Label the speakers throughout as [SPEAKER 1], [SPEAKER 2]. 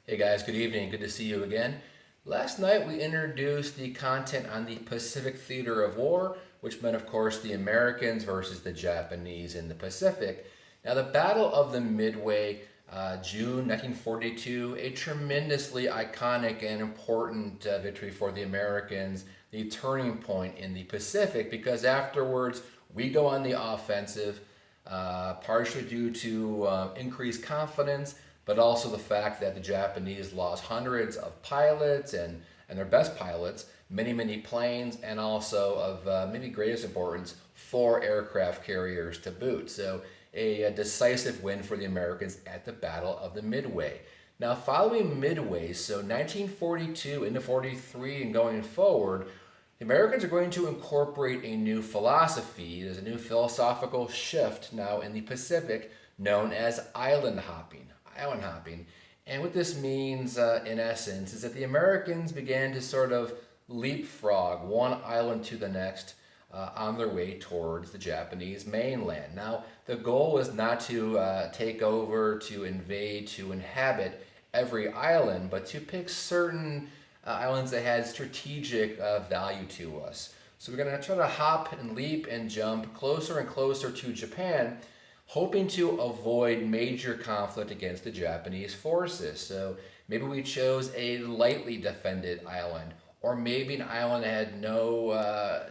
[SPEAKER 1] Hey guys, good evening. Good to see you again. Last night we introduced the content on the Pacific Theater of War, which meant, of course, the Americans versus the Japanese in the Pacific. Now, the Battle of the Midway, June 1942, a tremendously iconic and important victory for the Americans, the turning point in the Pacific, because afterwards we go on the offensive, partially due to increased confidence, but also the fact that the Japanese lost hundreds of pilots and their best pilots, many planes, and also of maybe greatest importance, 4 aircraft carriers to boot. So a decisive win for the Americans at the Battle of the Midway. Now, following Midway, so 1942 into 43 and going forward, the Americans are going to incorporate a new philosophy. There's a new philosophical shift now in the Pacific known as island hopping. Island hopping. And what this means, in essence, is that the Americans began to sort of leapfrog one island to the next on their way towards the Japanese mainland. Now, the goal was not to take over, to invade, to inhabit every island, but to pick certain islands that had strategic value to us. So we're going to try to hop and leap and jump closer and closer to Japan, hoping to avoid major conflict against the Japanese forces. So maybe we chose a lightly defended island, or maybe an island that had no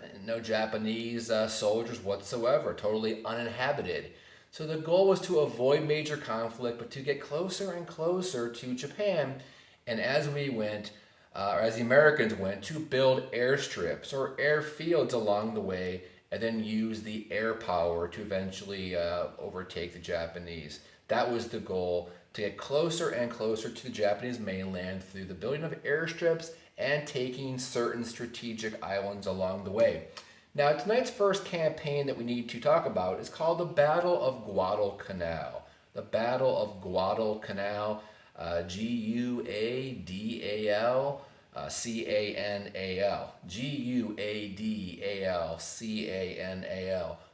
[SPEAKER 1] Japanese soldiers whatsoever, totally uninhabited. So the goal was to avoid major conflict, but to get closer and closer to Japan. And as we went, or as the Americans went, to build airstrips or airfields along the way, and then use the air power to eventually overtake the Japanese. That was the goal, to get closer and closer to the Japanese mainland through the building of airstrips and taking certain strategic islands along the way. Now, tonight's first campaign that we need to talk about is called the Battle of Guadalcanal. The Battle of Guadalcanal, Guadal. Canal. Guadalcanal.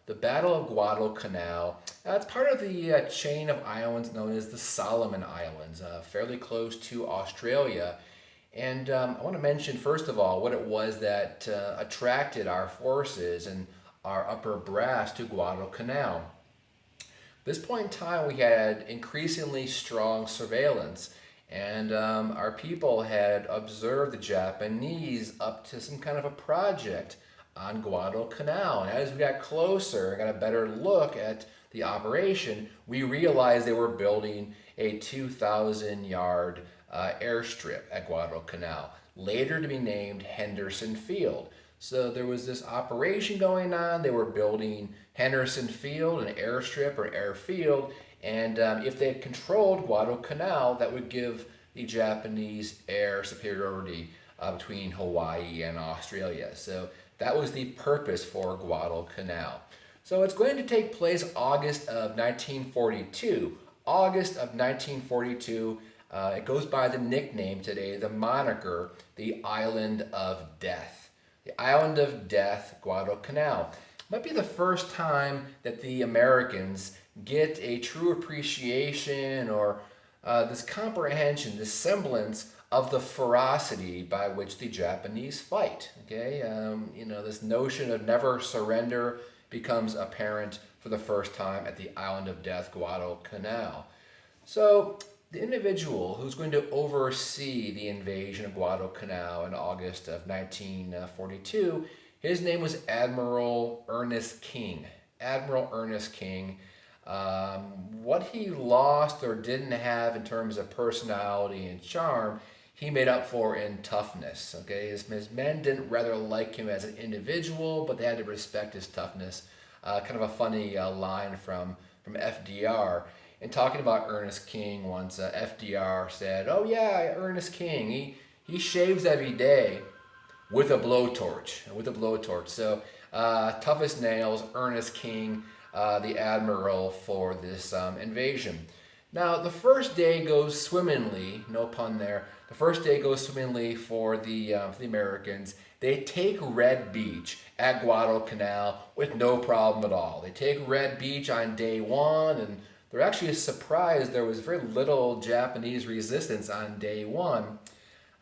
[SPEAKER 1] The Battle of Guadalcanal. It's part of the chain of islands known as the Solomon Islands, fairly close to Australia. And I want to mention, first of all, what it was that attracted our forces and our upper brass to Guadalcanal. At this point in time, we had increasingly strong surveillance. And our people had observed the Japanese up to some kind of a project on Guadalcanal. And as we got closer and got a better look at the operation, we realized they were building a 2,000-yard airstrip at Guadalcanal, later to be named Henderson Field. So there was this operation going on. They were building Henderson Field, an airstrip or airfield, and if they had controlled Guadalcanal, that would give the Japanese air superiority between Hawaii and Australia. So that was the purpose for Guadalcanal. So it's going to take place August of 1942. August of 1942. It goes by the nickname today, the moniker, the Island of Death. The Island of Death, Guadalcanal. Might be the first time that the Americans get a true appreciation or this comprehension, this semblance of the ferocity by which the Japanese fight. Okay, this notion of never surrender becomes apparent for the first time at the Island of Death, Guadalcanal. So the individual who's going to oversee the invasion of Guadalcanal in August of 1942, his name was Admiral Ernest King. Admiral Ernest King. What he lost or didn't have in terms of personality and charm, he made up for in toughness. Okay, his men didn't rather like him as an individual, but they had to respect his toughness. Kind of a funny line from FDR. In talking about Ernest King once, FDR said, "Oh yeah, Ernest King, he shaves every day with a blowtorch." So toughest nails, Ernest King, the admiral for this invasion. Now, the first day goes swimmingly, no pun there. The first day goes swimmingly for the Americans. They take Red Beach at Guadalcanal with no problem at all. They take Red Beach on day one, and they're actually surprised there was very little Japanese resistance on day one.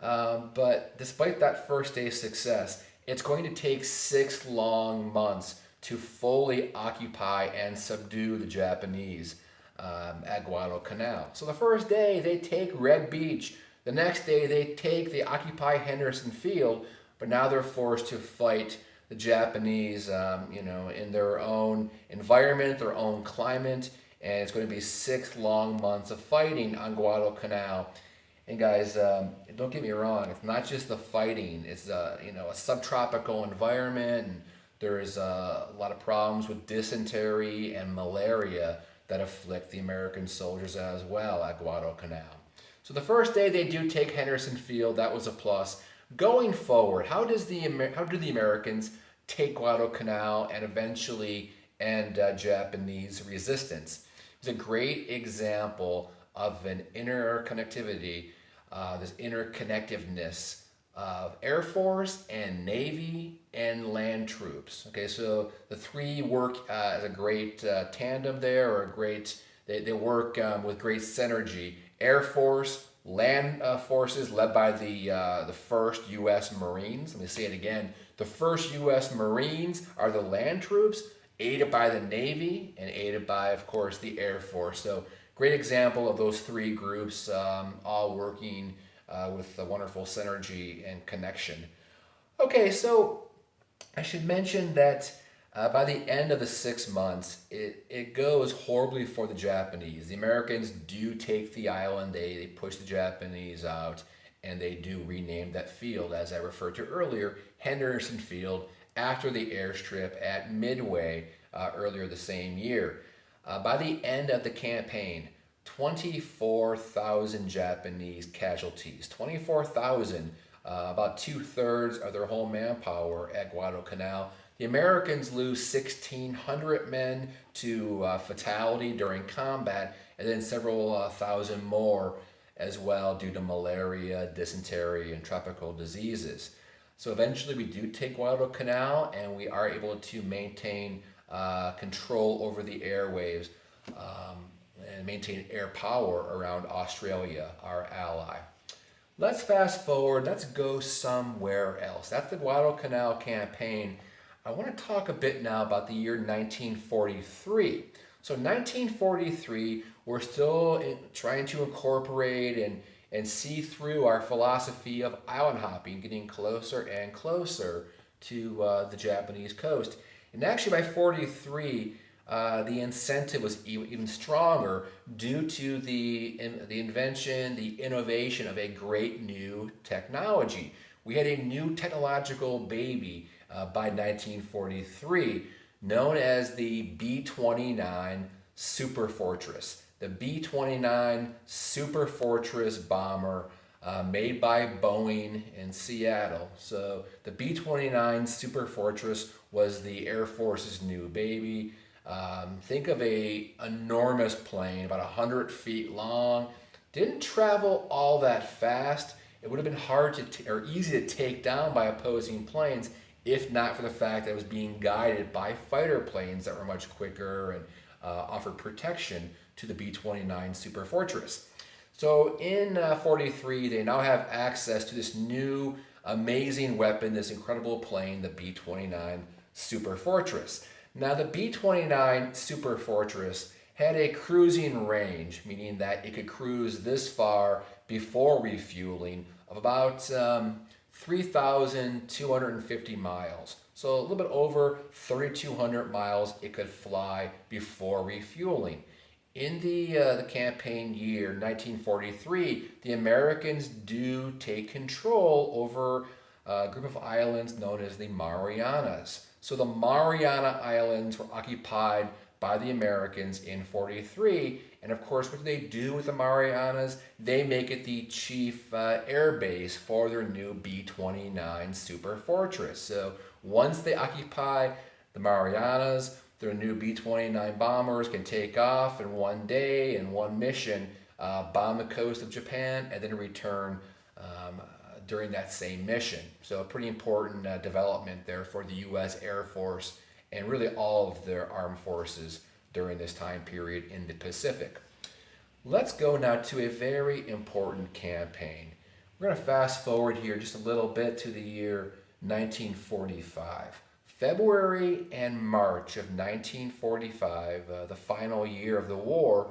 [SPEAKER 1] But despite that first day's success, it's going to take 6 long months to fully occupy and subdue the Japanese at Guadalcanal. So the first day they take Red Beach. The next day they occupy Henderson Field, but now they're forced to fight the Japanese, in their own environment, their own climate, and it's going to be 6 long months of fighting on Guadalcanal. And guys, don't get me wrong, it's not just the fighting. It's a subtropical environment, and there's a lot of problems with dysentery and malaria that afflict the American soldiers as well at Guadalcanal. So the first day they do take Henderson Field, that was a plus. Going forward, how do the Americans take Guadalcanal and eventually end Japanese resistance? It's a great example of an interconnectivity, this interconnectiveness of Air Force and Navy and land troops. Okay, so the three work as a great tandem there, or they work with great synergy. Air Force, land forces led by the first U.S. Marines. Let me say it again. The first U.S. Marines are the land troops, aided by the Navy and aided by, of course, the Air Force. So great example of those three groups all working with a wonderful synergy and connection. Okay, so I should mention that by the end of the 6 months, it goes horribly for the Japanese. The Americans do take the island, they push the Japanese out, and they do rename that field, as I referred to earlier, Henderson Field, after the airstrip at Midway earlier the same year. By the end of the campaign, 24,000 Japanese casualties, 24,000, about 2/3 of their whole manpower at Guadalcanal. The Americans lose 1,600 men to fatality during combat, and then several thousand more as well due to malaria, dysentery, and tropical diseases. So eventually we do take Guadalcanal, and we are able to maintain control over the airwaves and maintain air power around Australia, our ally. Let's fast forward. Let's go somewhere else. That's the Guadalcanal campaign. I want to talk a bit now about the year 1943. So 1943, we're still trying to incorporate and see through our philosophy of island hopping, getting closer and closer to the Japanese coast. And actually by 43, the incentive was even stronger due to the invention, the innovation of a great new technology. We had a new technological baby by 1943, known as the B-29 Superfortress. The B-29 Superfortress bomber made by Boeing in Seattle. So the B-29 Superfortress was the Air Force's new baby. Think of a enormous plane, about 100 feet long. Didn't travel all that fast. It would have been hard or easy to take down by opposing planes, if not for the fact that it was being guided by fighter planes that were much quicker and offered protection to the B-29 Superfortress. So in 43, they now have access to this new amazing weapon, this incredible plane, the B-29 Superfortress. Now the B-29 Superfortress had a cruising range, meaning that it could cruise this far before refueling, of about 3,250 miles. So a little bit over 3,200 miles it could fly before refueling. In the campaign year 1943, the Americans do take control over a group of islands known as the Marianas. So the Mariana Islands were occupied by the Americans in 43, and of course what do they do with the Marianas? They make it the chief air base for their new B-29 Superfortress. So once they occupy the Marianas, their new B-29 bombers can take off in one day, in one mission, bomb the coast of Japan, and then return during that same mission. So a pretty important development there for the U.S. Air Force and really all of their armed forces during this time period in the Pacific. Let's go now to a very important campaign. We're going to fast forward here just a little bit to the year 1945. February and March of 1945, the final year of the war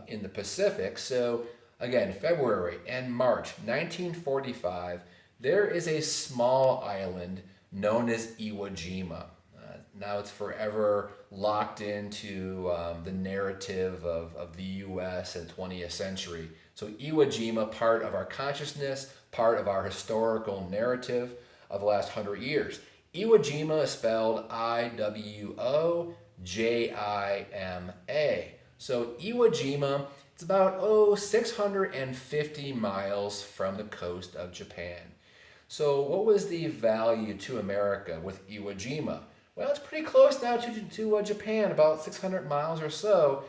[SPEAKER 1] in the Pacific. So again, February and March 1945, there is a small island known as Iwo Jima. Now it's forever locked into the narrative of the U.S. and 20th century. So Iwo Jima, part of our consciousness, part of our historical narrative of the last 100 years. Iwo Jima is spelled I-W-O-J-I-M-A. So Iwo Jima, it's about 650 miles from the coast of Japan. So what was the value to America with Iwo Jima? Well, it's pretty close now to Japan, about 600 miles or so.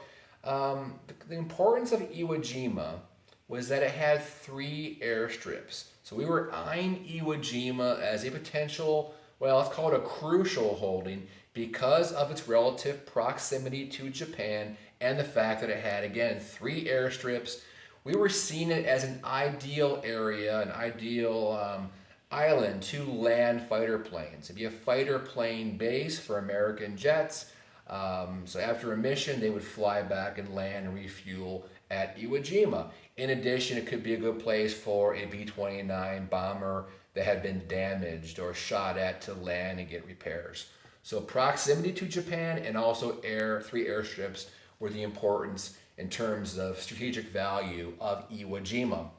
[SPEAKER 1] The importance of Iwo Jima was that it had 3 airstrips. So we were eyeing Iwo Jima as a potential, well, let's call it a crucial holding because of its relative proximity to Japan and the fact that it had, again, 3 airstrips. We were seeing it as an ideal area, an ideal island to land fighter planes. It'd be a fighter plane base for American jets. So after a mission, they would fly back and land and refuel at Iwo Jima. In addition, it could be a good place for a B-29 bomber that had been damaged or shot at to land and get repairs. So proximity to Japan and also 3 airstrips were the importance in terms of strategic value of Iwo Jima.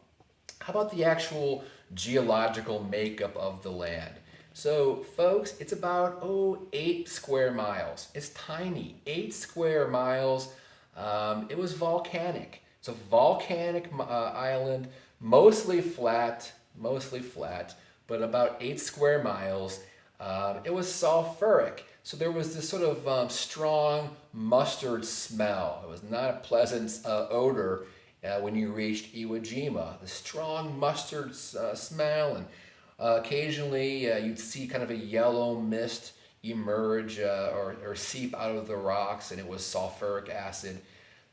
[SPEAKER 1] How about the actual geological makeup of the land? So folks, it's about 8 square miles. It's tiny, 8 square miles. It was volcanic. It's a volcanic island, mostly flat, but about 8 square miles. It was sulfuric. So there was this sort of strong mustard smell. It was not a pleasant odor when you reached Iwo Jima. The strong mustard smell, and occasionally you'd see kind of a yellow mist emerge or seep out of the rocks, and it was sulfuric acid.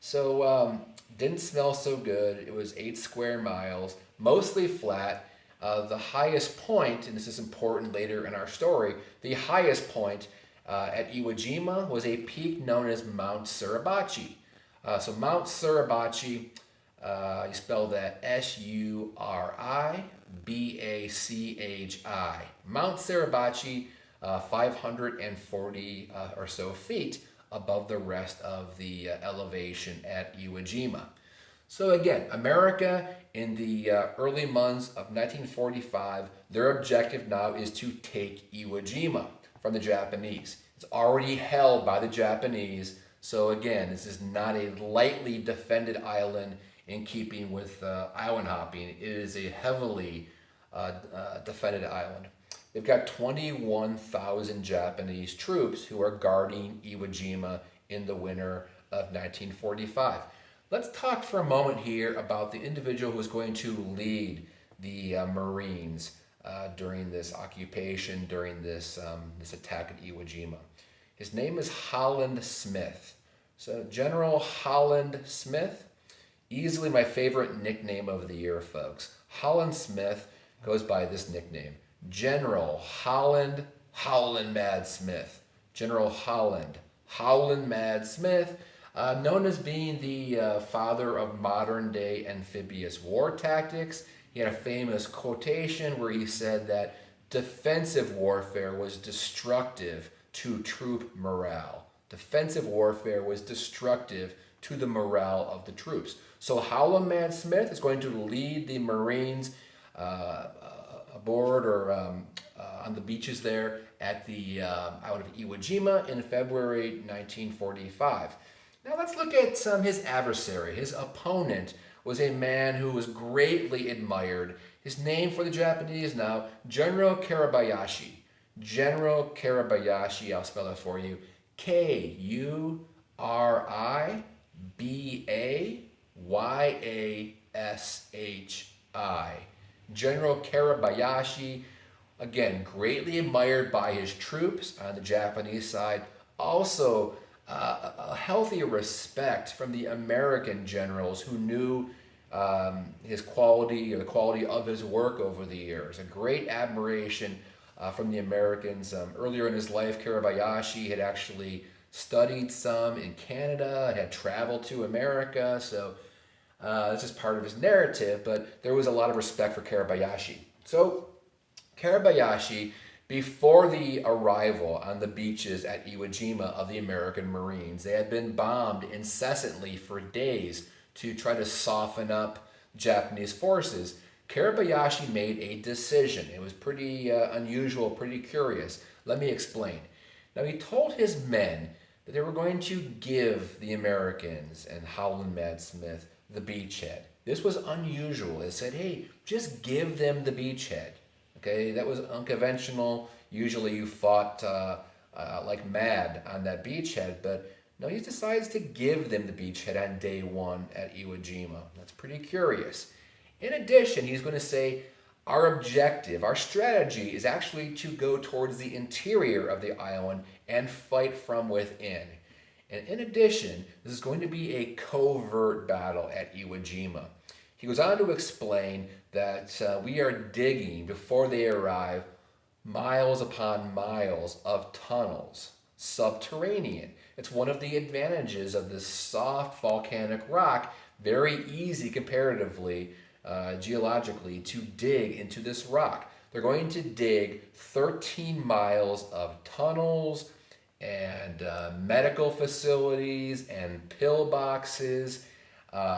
[SPEAKER 1] So didn't smell so good. It was 8 square miles, mostly flat. The highest point, and this is important later in our story, the highest point at Iwo Jima was a peak known as Mount Suribachi. So Mount Suribachi, you spell that S-U-R-I-B-A-C-H-I. Mount Suribachi, 540 or so feet above the rest of the elevation at Iwo Jima. So again, America in the early months of 1945, their objective now is to take Iwo Jima from the Japanese. It's already held by the Japanese. So again, this is not a lightly defended island in keeping with island hopping. It is a heavily defended island. They've got 21,000 Japanese troops who are guarding Iwo Jima in the winter of 1945. Let's talk for a moment here about the individual who is going to lead the Marines during this occupation, during this attack at Iwo Jima. His name is Holland Smith. So General Holland Smith, easily my favorite nickname of the year, folks. Holland Smith goes by this nickname, General Holland Mad Smith. General Holland Mad Smith, known as being the father of modern-day amphibious war tactics. He had a famous quotation where he said that defensive warfare was destructive to troop morale. Defensive warfare was destructive to the morale of the troops. So Holland Mad Smith is going to lead the Marines aboard or on the beaches there at the out of Iwo Jima in February 1945. Now let's look at his adversary. His opponent was a man who was greatly admired. His name for the Japanese now, General Caribou Yashi. General Caribou Yashi, I'll spell it for you, K-U-R-I-B-A-Y-A-S-H-I. General Caribou Yashi, again, greatly admired by his troops on the Japanese side, also a healthy respect from the American generals who knew his quality or the quality of his work over the years. A great admiration from the Americans. Earlier in his life, Caribou Yashi had actually studied some in Canada and had traveled to America, so that's just part of his narrative, but there was a lot of respect for Caribou Yashi. So Caribou Yashi, before the arrival on the beaches at Iwo Jima of the American Marines, they had been bombed incessantly for days to try to soften up Japanese forces. Caribou Yashi made a decision. It was pretty unusual, pretty curious. Let me explain. Now, he told his men that they were going to give the Americans and Holland Smith the beachhead. This was unusual. They said, hey, just give them the beachhead. Okay, that was unconventional. Usually you fought like mad on that beachhead, but no, he decides to give them the beachhead on day one at Iwo Jima. That's pretty curious. In addition, he's going to say, our objective, our strategy is actually to go towards the interior of the island and fight from within. And in addition, this is going to be a covert battle at Iwo Jima. He goes on to explain that we are digging, before they arrive, miles upon miles of tunnels, subterranean. It's one of the advantages of this soft volcanic rock, very easy comparatively, geologically, to dig into this rock. They're going to dig 13 miles of tunnels and medical facilities and pillboxes.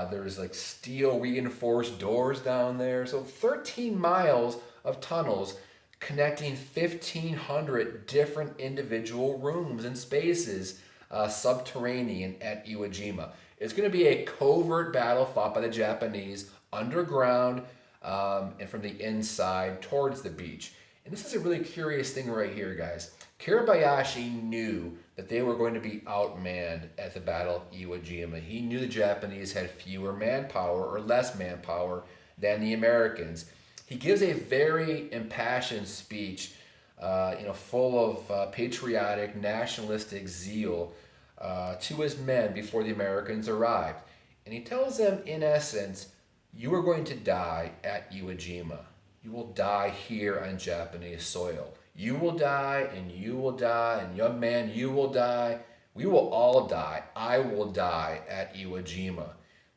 [SPEAKER 1] There's like steel reinforced doors down there. So 13 miles of tunnels connecting 1,500 different individual rooms and spaces subterranean at Iwo Jima. It's going to be a covert battle fought by the Japanese underground and from the inside towards the beach. And this is a really curious thing right here, guys. Caribou Yashi knew that they were going to be outmanned at the Battle of Iwo Jima. He knew the Japanese had fewer manpower or less manpower than the Americans. He gives a very impassioned speech, full of patriotic, nationalistic zeal to his men before the Americans arrived. And he tells them, in essence, you are going to die at Iwo Jima. You will die here on Japanese soil. You will die, and you will die, and young man, you will die. We will all die. I will die at Iwo Jima.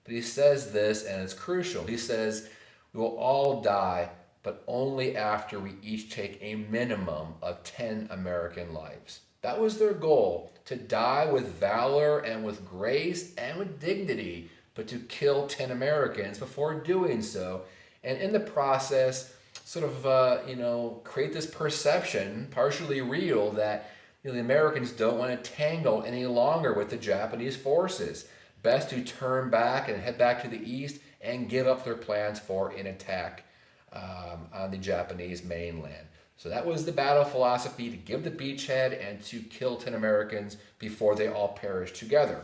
[SPEAKER 1] But he says this, and it's crucial. He says, we will all die, but only after we each take a minimum of 10 American lives. That was their goal, to die with valor and with grace and with dignity, but to kill 10 Americans before doing so. And in the process, sort of, create this perception, partially real, that the Americans don't want to tangle any longer with the Japanese forces. Best to turn back and head back to the east and give up their plans for an attack on the Japanese mainland. So that was the battle philosophy, to give the beachhead and to kill 10 Americans before they all perish together.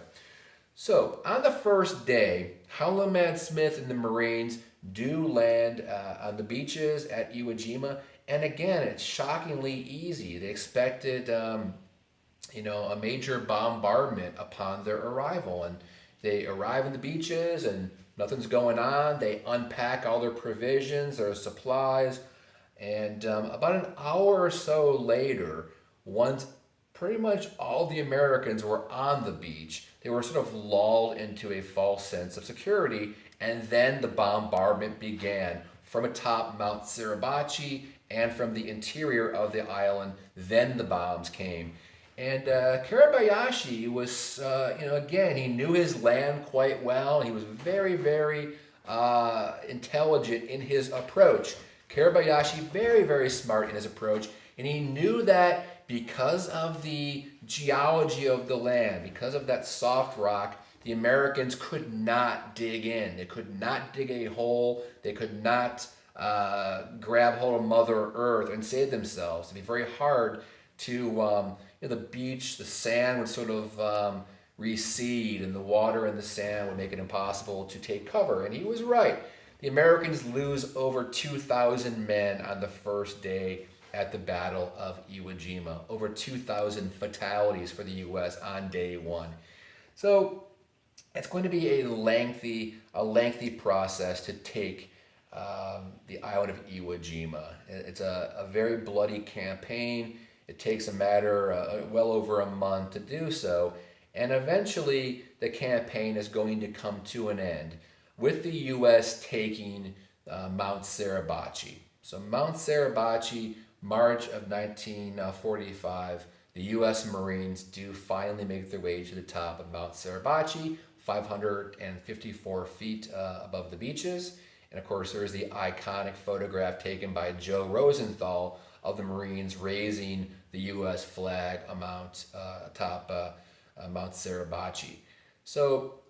[SPEAKER 1] So on the first day, Holland Smith and the Marines do land on the beaches at Iwo Jima. And again, it's shockingly easy. They expected, a major bombardment upon their arrival. And they arrive on the beaches and nothing's going on. They unpack all their provisions, their supplies. And about an hour or so later, once pretty much all the Americans were on the beach, they were sort of lulled into a false sense of security. And then the bombardment began from atop Mount Suribachi and from the interior of the island. Then the bombs came. And Caribou Yashi was, again, he knew his land quite well. He was very, very intelligent in his approach. Caribou Yashi, very, very smart in his approach. And he knew that because of the geology of the land, because of that soft rock, the Americans could not dig in. They could not dig a hole. They could not grab hold of Mother Earth and save themselves. It'd be very hard to, the beach, the sand would sort of recede, and the water and the sand would make it impossible to take cover. And he was right. The Americans lose over 2,000 men on the first day at the Battle of Iwo Jima. Over 2,000 fatalities for the U.S. on day one. So it's going to be a lengthy process to take the island of Iwo Jima. It's a very bloody campaign. It takes a matter well over a month to do so, and eventually the campaign is going to come to an end with the U.S. taking Mount Suribachi. So Mount Suribachi, March of 1945, the U.S. Marines do finally make their way to the top of Mount Suribachi, 554 feet above the beaches. And of course, there's the iconic photograph taken by Joe Rosenthal of the Marines raising the U.S. flag atop Mount Suribachi. So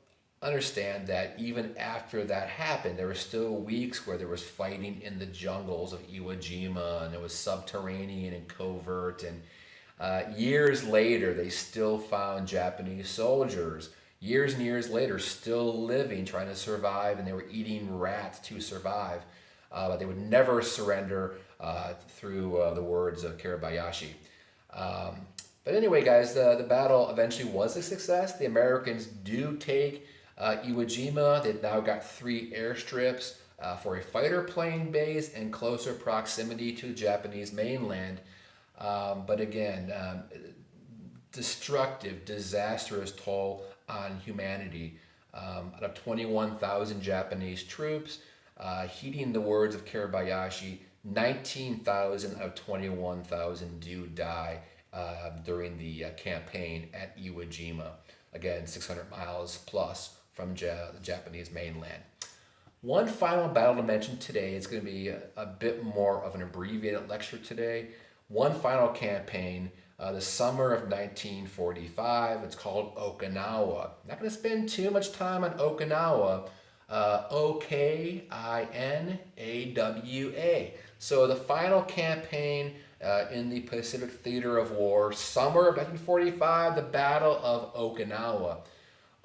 [SPEAKER 1] understand that even after that happened, there were still weeks where there was fighting in the jungles of Iwo Jima, and it was subterranean and covert. And years later, they still found Japanese soldiers. Years and years later, still living, trying to survive, and they were eating rats to survive. But they would never surrender through the words of Caribou Yashi. But anyway, guys, the battle eventually was a success. The Americans do take Iwo Jima. They've now got 3 airstrips for a fighter plane base and closer proximity to the Japanese mainland. But again, destructive, disastrous toll on humanity. Out of 21,000 Japanese troops, heeding the words of Caribou Yashi, 19,000 out of 21,000 do die during the campaign at Iwo Jima. Again, 600 miles plus from the Japanese mainland. One final battle to mention today. It's going to be a bit more of an abbreviated lecture today. One final campaign, the summer of 1945. It's called Okinawa. Not going to spend too much time on Okinawa. Okinawa. So the final campaign in the Pacific Theater of War, summer of 1945, the Battle of Okinawa.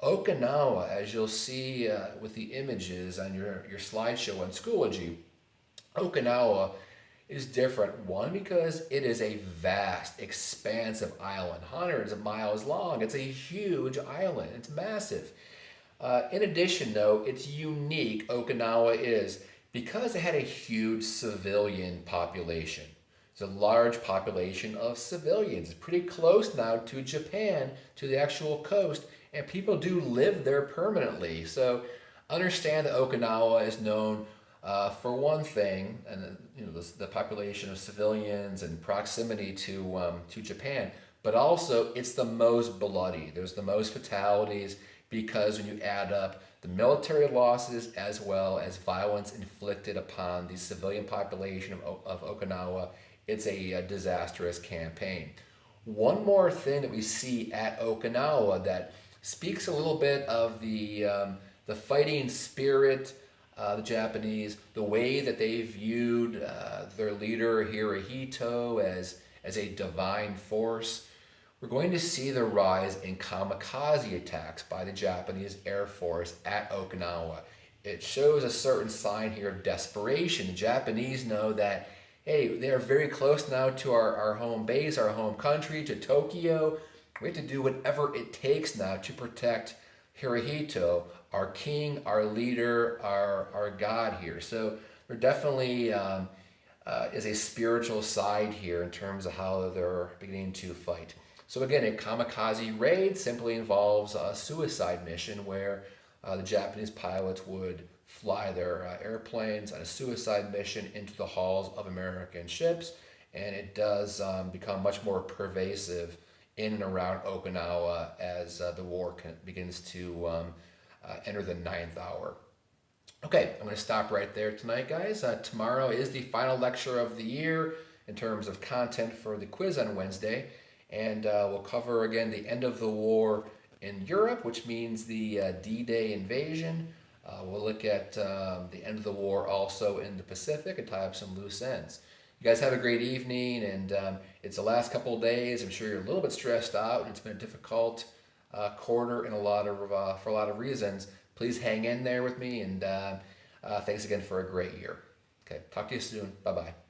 [SPEAKER 1] Okinawa, as you'll see with the images on your slideshow on Schoology, Okinawa is different. One, because it is a vast, expansive island, hundreds of miles long. It's a huge island. It's massive. In addition, though, it's unique, Okinawa is, because it had a huge civilian population. It's a large population of civilians. It's pretty close now to Japan, to the actual coast, and people do live there permanently. So understand that Okinawa is known for one thing, and the population of civilians and proximity to Japan, but also it's the most bloody. There's the most fatalities because when you add up the military losses as well as violence inflicted upon the civilian population of Okinawa, it's a disastrous campaign. One more thing that we see at Okinawa that speaks a little bit of the fighting spirit, the Japanese, the way that they viewed their leader Hirohito as a divine force. We're going to see the rise in kamikaze attacks by the Japanese Air Force at Okinawa. It shows a certain sign here of desperation. The Japanese know that, hey, they are very close now to our home base, our home country, to Tokyo. We have to do whatever it takes now to protect Hirohito, our king, our leader, our god here. So there definitely is a spiritual side here in terms of how they're beginning to fight. So again, a kamikaze raid simply involves a suicide mission where the Japanese pilots would fly their airplanes on a suicide mission into the hulls of American ships, and it does become much more pervasive in and around Okinawa as the war begins to enter the 9th hour. Okay, I'm going to stop right there tonight, guys. Tomorrow is the final lecture of the year in terms of content for the quiz on Wednesday, and we'll cover again the end of the war in Europe, which means the D-Day invasion. We'll look at the end of the war also in the Pacific and tie up some loose ends. You guys have a great evening, and it's the last couple of days. I'm sure you're a little bit stressed out. It's been a difficult quarter in for a lot of reasons. Please hang in there with me, and thanks again for a great year. Okay, talk to you soon. Bye-bye.